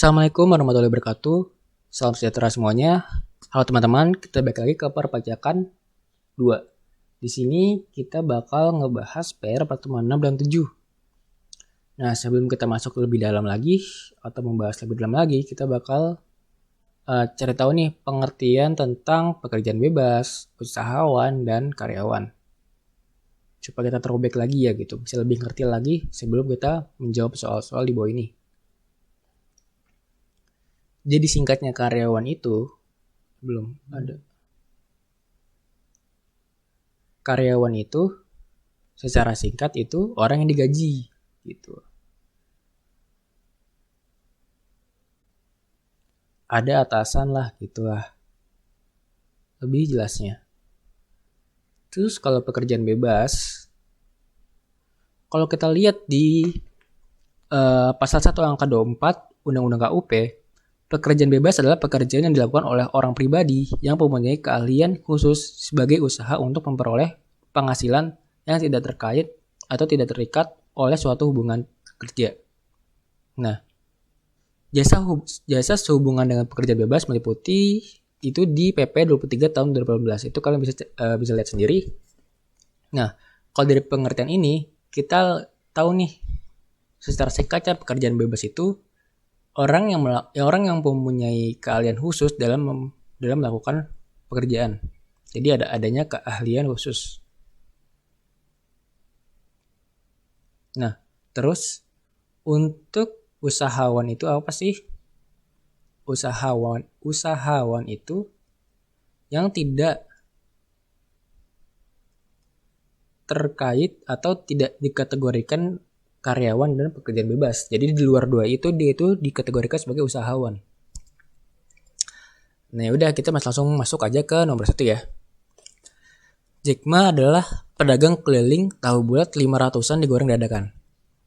Assalamualaikum warahmatullahi wabarakatuh. Salam sejahtera semuanya. Halo teman-teman, kita balik lagi ke perpajakan 2. Di sini kita bakal ngebahas PR pertemuan 6 dan 7. Nah, sebelum kita masuk lebih dalam lagi atau membahas lebih dalam lagi, kita bakal cari tahu nih pengertian tentang pekerjaan bebas, usahawan, dan karyawan. Supaya kita throwback lagi ya gitu, bisa lebih ngerti lagi sebelum kita menjawab soal-soal di bawah ini. Jadi singkatnya karyawan itu belum ada. Karyawan itu secara singkat itu orang yang digaji gitu. Ada atasan lah gitu lah. Lebih jelasnya. Terus kalau pekerjaan bebas, kalau kita lihat di pasal 1 angka 24 Undang-Undang KUP, pekerjaan bebas adalah pekerjaan yang dilakukan oleh orang pribadi yang mempunyai keahlian khusus sebagai usaha untuk memperoleh penghasilan yang tidak terkait atau tidak terikat oleh suatu hubungan kerja. Nah, jasa sehubungan dengan pekerjaan bebas meliputi itu di PP 23 tahun 2018. Itu kalian bisa lihat sendiri. Nah, kalau dari pengertian ini kita tahu nih secara singkatnya pekerjaan bebas itu orang yang mempunyai keahlian khusus dalam melakukan pekerjaan. Jadi adanya keahlian khusus. Nah, terus untuk usahawan itu apa sih? Usahawan itu yang tidak terkait atau tidak dikategorikan karyawan dan pekerjaan bebas. Jadi di luar dua itu dia itu dikategorikan sebagai usahawan. Nah, udah kita langsung masuk aja ke nomor 1 ya. Jack Ma adalah pedagang keliling tahu bulat 500-an digoreng dadakan.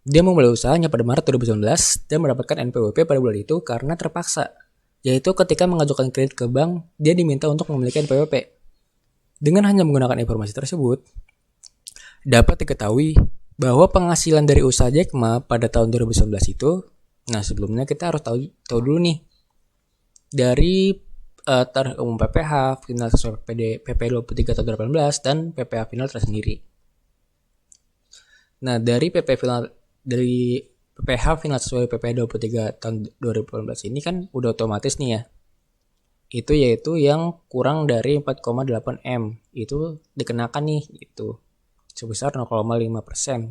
Dia memulai usahanya pada Maret 2019 dan mendapatkan NPWP pada bulan itu karena terpaksa. Yaitu ketika mengajukan kredit ke bank, dia diminta untuk memiliki NPWP. Dengan hanya menggunakan informasi tersebut, dapat diketahui bahwa penghasilan dari usaha Jack Ma pada tahun 2019 itu, nah sebelumnya kita harus tahu dulu nih dari tarikh umum PPh final sesuai PP 23 tahun 2018 dan PPh final tersendiri. Nah, dari PPh final sesuai PP 23 tahun 2018 ini kan udah otomatis nih ya. Itu yaitu yang kurang dari 4,8 M itu dikenakan nih gitu. Sebesar 0,5%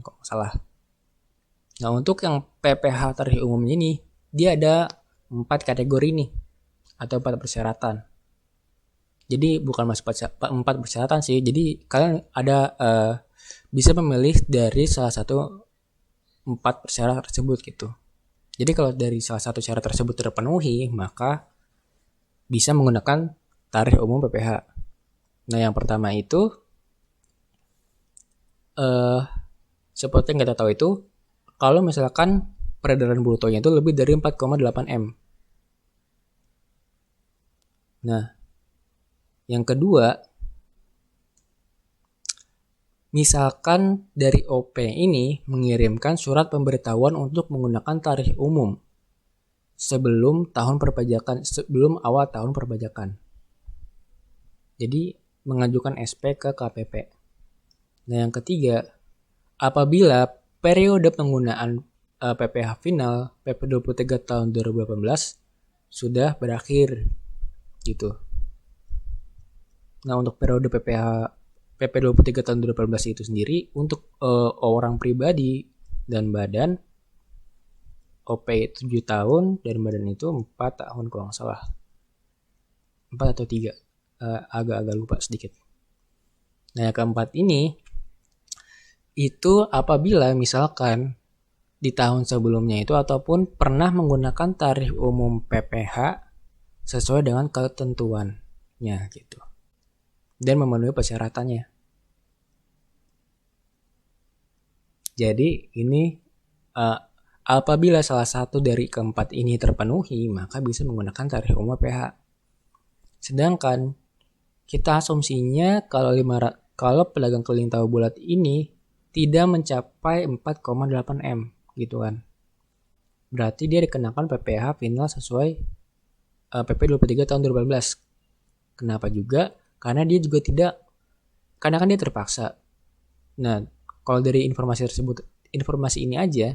kalau nggak salah. Nah, untuk yang PPh tarikh umum ini dia ada 4 kategori nih atau 4 persyaratan. Jadi bukan masuk 4 persyaratan sih. Jadi kalian ada bisa memilih dari salah satu 4 persyaratan tersebut gitu. Jadi kalau dari salah satu syarat tersebut terpenuhi, maka bisa menggunakan tarikh umum PPh. Nah, yang pertama itu seperti yang kita tahu itu kalau misalkan peredaran brutonya itu lebih dari 4,8 M. Nah, yang kedua, misalkan dari OP ini mengirimkan surat pemberitahuan untuk menggunakan tarikh umum sebelum awal tahun perpajakan. Jadi mengajukan SP ke KPP. Nah, yang ketiga, apabila periode penggunaan PPh final PP 23 tahun 2018 sudah berakhir gitu. Nah, untuk periode PP 23 tahun 2018 itu sendiri untuk orang pribadi dan badan OP 7 tahun dan badan itu 4 tahun kalau nggak salah. 4 atau 3. Agak-agak lupa sedikit. Nah, yang keempat ini itu apabila misalkan di tahun sebelumnya itu ataupun pernah menggunakan tarikh umum PPh sesuai dengan ketentuannya gitu dan memenuhi persyaratannya. Jadi ini apabila salah satu dari keempat ini terpenuhi, maka bisa menggunakan tarikh umum PPh. Sedangkan kita asumsinya kalau pedagang keliling tahu bulat ini tidak mencapai 4,8 M gitu kan. berarti dia dikenakan PPh final sesuai PP 23 tahun 2018. Kenapa juga? Karena dia juga tidak, karena kan dia terpaksa. Nah, kalau dari informasi tersebut, informasi ini aja,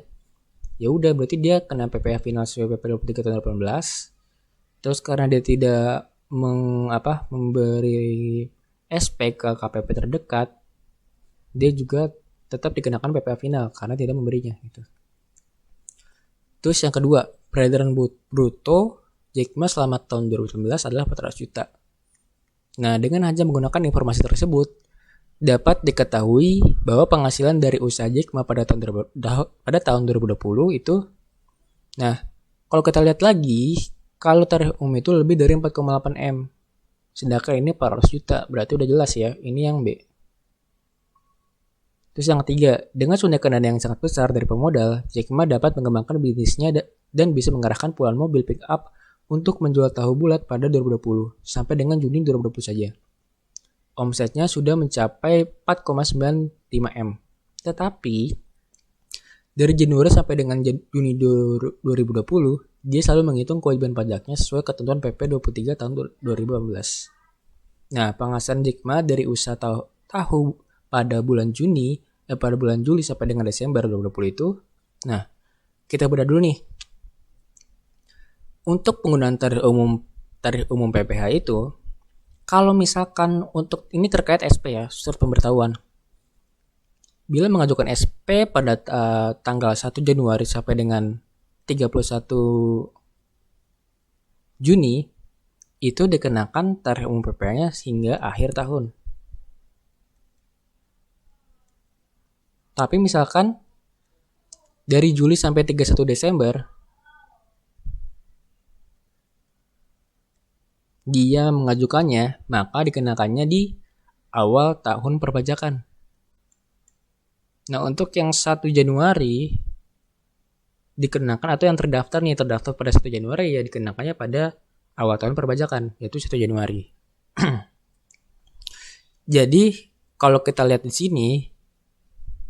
ya udah berarti dia kena PPh final sesuai PP 23 tahun 2018. Terus karena dia tidak memberi SP ke KPP terdekat, dia juga tetap dikenakan PPh final karena tidak memberinya gitu. Terus yang kedua, peredaran bruto Jack Ma selama tahun 2019 adalah 400 juta. Nah, dengan hanya menggunakan informasi tersebut, dapat diketahui bahwa penghasilan dari usaha Jack Ma pada tahun 2020 itu, nah, kalau kita lihat lagi, kalau tarif umum itu lebih dari 4,8 M. Sedangkan ini 400 juta, berarti udah jelas ya, ini yang B. Terus yang ketiga, dengan suntikan dana yang sangat besar dari pemodal, Jack Ma dapat mengembangkan bisnisnya dan bisa mengarahkan puluhan mobil pick up untuk menjual tahu bulat pada 2020 sampai dengan Juni 2020 saja. Omsetnya sudah mencapai 4,95 M. Tetapi dari Januari sampai dengan Juni 2020, dia selalu menghitung kewajiban pajaknya sesuai ketentuan PP 23 tahun 2018. Nah, penghasilan Jack Ma dari usaha tahu pada bulan Juli sampai dengan Desember 2020 itu, nah, kita bedah dulu nih. Untuk penggunaan tarif umum PPh itu, kalau misalkan untuk ini terkait SP ya, surat pemberitahuan. Bila mengajukan SP pada tanggal 1 Januari sampai dengan 31 Juni, itu dikenakan tarif umum PPh-nya hingga akhir tahun. Tapi misalkan dari Juli sampai 31 Desember, dia mengajukannya, maka dikenakannya di awal tahun perpajakan. Nah, untuk yang 1 Januari dikenakan, atau yang terdaftar pada 1 Januari ya dikenakannya pada awal tahun perpajakan, yaitu 1 Januari. Jadi, kalau kita lihat di sini,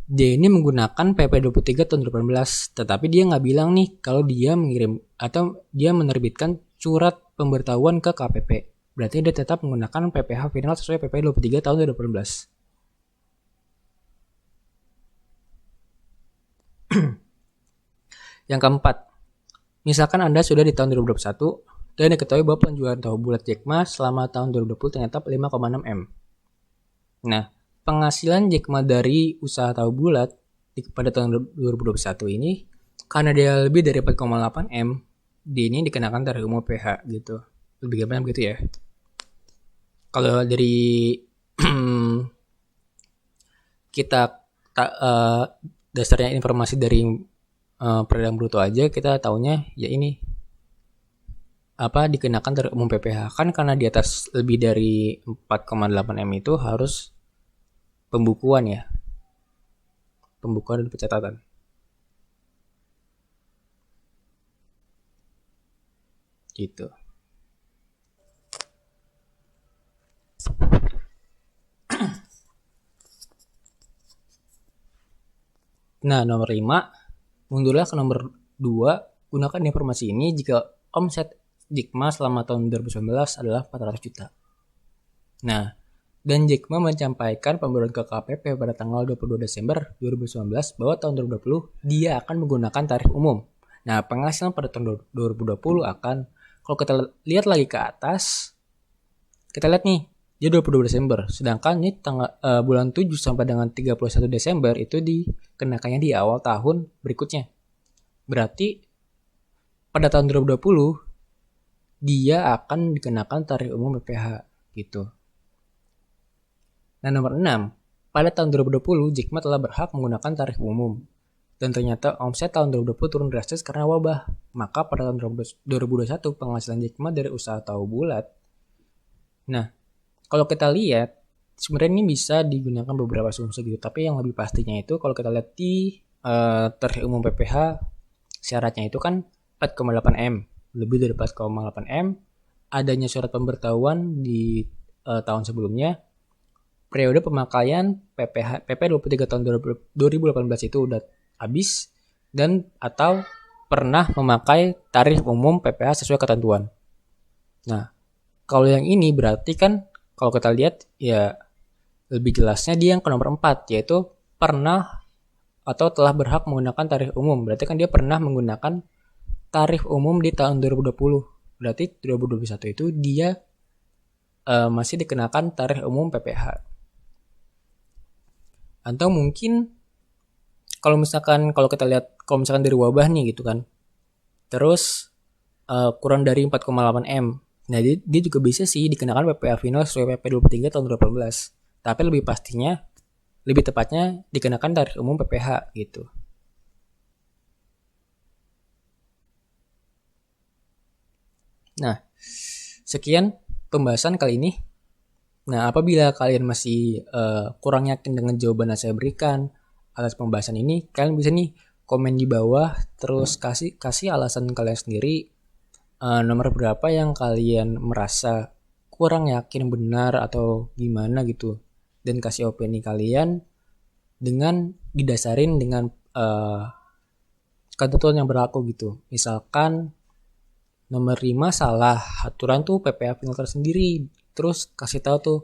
dia ini menggunakan PP 23 tahun 2018, tetapi dia nggak bilang nih kalau dia mengirim atau dia menerbitkan surat pemberitahuan ke KPP. Berarti dia tetap menggunakan PPh final sesuai PP 23 tahun 2018. Yang keempat, misalkan Anda sudah di tahun 2021 dan diketahui bahwa penjualan tahu bulat Jack Ma selama tahun 2020 ternyata 5,6 M. Nah, penghasilan Jack Ma dari usaha tahu bulat pada tahun 2021 ini, karena dia lebih dari 4,8 M, dia ini dikenakan tarif umum PH gitu. Lebih gampang begitu ya. Kalau dari kita dasarnya informasi dari peredaran bruto aja, kita taunya ya ini dikenakan tarif umum PPh kan karena di atas lebih dari 4,8 M itu harus pembukuan ya, pembukuan dan pencatatan gitu. Nah, nomor 5, mundurlah ke nomor 2, gunakan informasi ini jika omset Jack Ma selama tahun 2019 adalah 400 juta. Nah, dan Jack Ma menyampaikan pembaruan ke KPP pada tanggal 22 Desember 2019 bahwa tahun 2020 dia akan menggunakan tarif umum. Nah, penghasilan pada tahun 2020 akan, kalau kita lihat lagi ke atas, kita lihat nih, dia 22 Desember, sedangkan ini bulan 7 sampai dengan 31 Desember itu dikenakannya di awal tahun berikutnya. Berarti pada tahun 2020 dia akan dikenakan tarif umum PPh gitu. Nah, nomor 6, pada tahun 2020 Jack Ma telah berhak menggunakan tarif umum. Dan ternyata omset tahun 2020 turun drastis karena wabah. Maka pada tahun 2021 penghasilan Jack Ma dari usaha tahu bulat. Nah, kalau kita lihat sebenarnya ini bisa digunakan beberapa asumsi gitu, tapi yang lebih pastinya itu kalau kita lihat di tarif umum PPh syaratnya itu kan 4,8 M, lebih dari 4,8 M, adanya surat pemberitahuan di tahun sebelumnya, periode pemakaian PP 23 tahun 2018 itu udah habis, dan atau pernah memakai tarif umum PPh sesuai ketentuan. Nah, kalau yang ini berarti kan kalau kita lihat ya lebih jelasnya dia yang ke nomor 4, yaitu pernah atau telah berhak menggunakan tarif umum. Berarti kan dia pernah menggunakan tarif umum di tahun 2020. Berarti 2021 itu dia masih dikenakan tarif umum PPh. Atau mungkin kalau kita lihat kalau misalkan dari wabah nih gitu kan. Terus kurang dari 4,8 M. Nah, dia juga bisa sih dikenakan PPh final sesuai PP 23 tahun 2018. Tapi lebih tepatnya dikenakan tarif umum PPh gitu. Nah, sekian pembahasan kali ini. Nah, apabila kalian masih kurang yakin dengan jawaban yang saya berikan atas pembahasan ini, kalian bisa nih komen di bawah, terus kasih alasan kalian sendiri, nomor berapa yang kalian merasa kurang yakin benar atau gimana gitu, dan kasih opini kalian dengan didasarin dengan ketentuan yang berlaku gitu. Misalkan nomor 5 salah aturan tuh PPh final tersendiri, terus kasih tahu tuh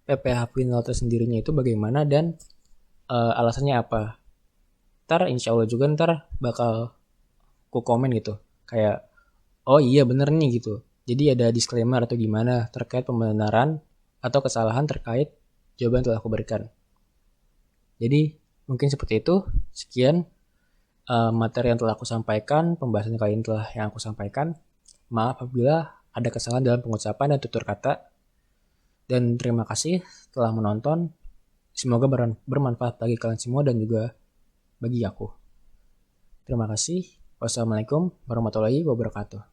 PPh final tersendirinya itu bagaimana dan alasannya apa. Ntar insya Allah juga bakal ku komen gitu, kayak oh iya bener nih gitu. Jadi ada disclaimer atau gimana terkait pembenaran atau kesalahan terkait jawaban yang telah aku berikan. Jadi mungkin seperti itu. Sekian materi yang telah aku sampaikan, pembahasan kali ini yang aku sampaikan. Maaf apabila ada kesalahan dalam pengucapan dan tutur kata. Dan terima kasih telah menonton. Semoga bermanfaat bagi kalian semua dan juga bagi aku. Terima kasih. Wassalamualaikum warahmatullahi wabarakatuh.